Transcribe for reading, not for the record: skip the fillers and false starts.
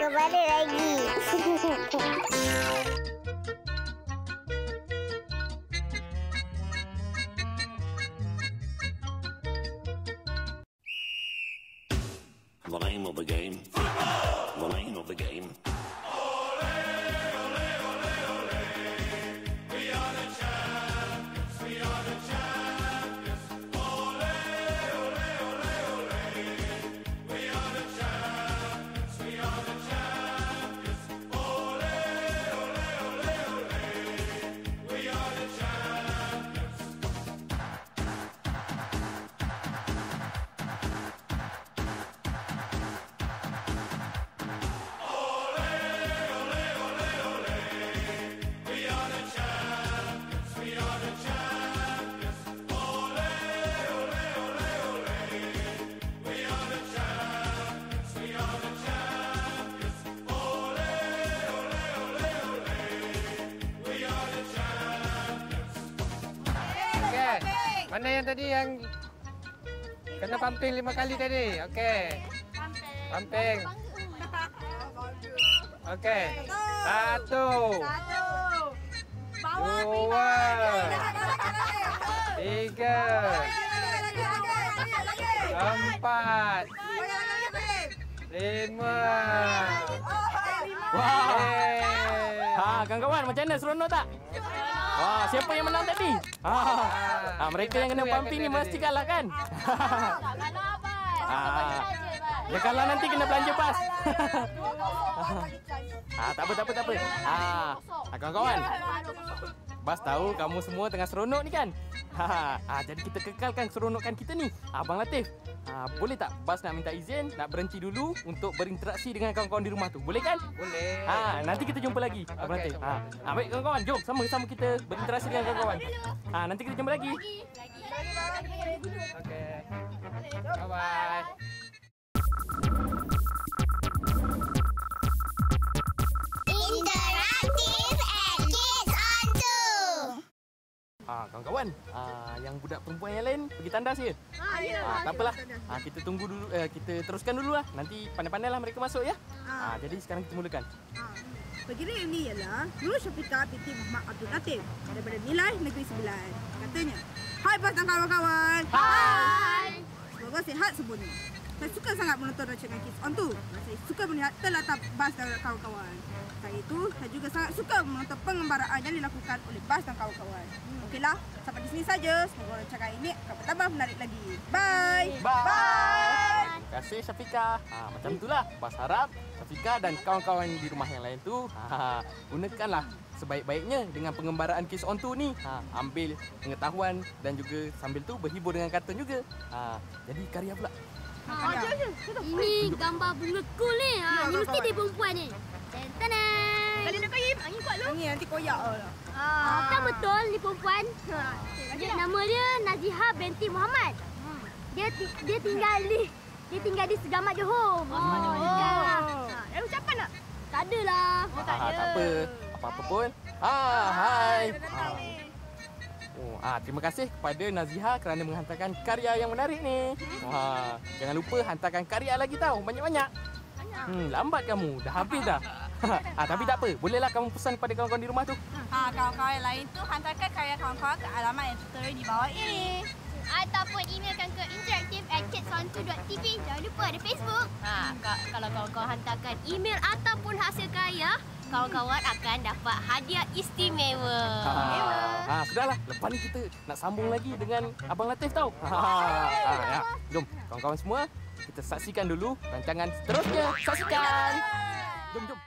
kembali lagi. The name of the game. The name of the game. Mana yang tadi yang kena pumping 5 kali tadi? Okey. Pumping. Okey. 1. 2. 3. 4. 5. Wah. Kawan-kawan macam mana, seronok tak? Wah, siapa yang menang tadi? Mereka yang kena pumping ni mesti kalah kan? Tak kalah abang. Dia kalah nanti kena belanja pas. Tak apa. Kawan-kawan, Bas tahu kamu semua tengah seronok ni kan? Jadi kita kekalkan seronokan kita ni. Abang Latif, boleh tak Bas nak minta izin, nak berhenti dulu untuk berinteraksi dengan kawan-kawan di rumah tu? Boleh kan? Boleh. Nanti kita jumpa lagi, Abang Latif. Baik kawan-kawan, jom sama-sama kita berinteraksi dengan kawan-kawan. Nanti kita jumpa lagi. Okey. Bye-bye. Kawan-kawan, yang budak perempuan yang lain pergi tandas ke? Tak apalah. Kita tunggu dulu, kita teruskan dululah. Nanti pandai-pandailah mereka masuk ya. Jadi sekarang kita mulakan. Pegiri ini ialah Nur Syafiqah binti Muhammad Abdul Latif daripada Nilai Negeri 9. Katanya, "Hai Bas dan kawan-kawan." Hai. Semoga sihat semuanya. Saya suka sangat menonton rancangan Kids On tu. Saya suka melihat telatap Bas dan kawan-kawan. Selain itu, saya juga sangat suka menonton pengembaraan yang dilakukan oleh Bas dan kawan-kawan. Okeylah, sampai di sini saja. Semoga rancangan ini akan bertambah menarik lagi. Bye. Terima kasih Syafiqah. Macam itulah Bas harap Syafiqah dan kawan-kawan di rumah yang lain tu gunakanlah sebaik-baiknya dengan pengembaraan Kids On tu ni. Ambil pengetahuan dan juga sambil tu berhibur dengan kartun juga. Jadi karya pula. Ini gambar bunga cool ni. Ni mesti dia perempuan ni. Tenang. Kali nak kayu. Angin kuat lu. Ni nanti koyak lah. Kan betul ni perempuan. Nama dia Nazihah binti Muhammad. Dia tinggal di Segamat Johor. Ada ucapan tak? Tak adalah. Tak apa. Apa-apa pun. Hai. Terima kasih kepada Nazihah kerana menghantarkan karya yang menarik ni. Jangan lupa hantarkan karya lagi tau, banyak-banyak. Lambat kamu, dah habis dah. Tapi tak apa, bolehlah kamu pesan kepada kawan-kawan di rumah tu. Kawan-kawan lain tu hantarkan karya kawan-kawan ke alamat yang tertera di bawah ini. Ataupun emailkan ke interaktif@kidsontu.tv. Jangan lupa ada Facebook. Kalau kawan-kawan hantarkan email ataupun hasil karya, kawan-kawan akan dapat hadiah istimewa. Sudahlah, lepas ni kita nak sambung lagi dengan Abang Latif tau. Jom, kawan-kawan semua, kita saksikan dulu rancangan seterusnya. Saksikan. Jom.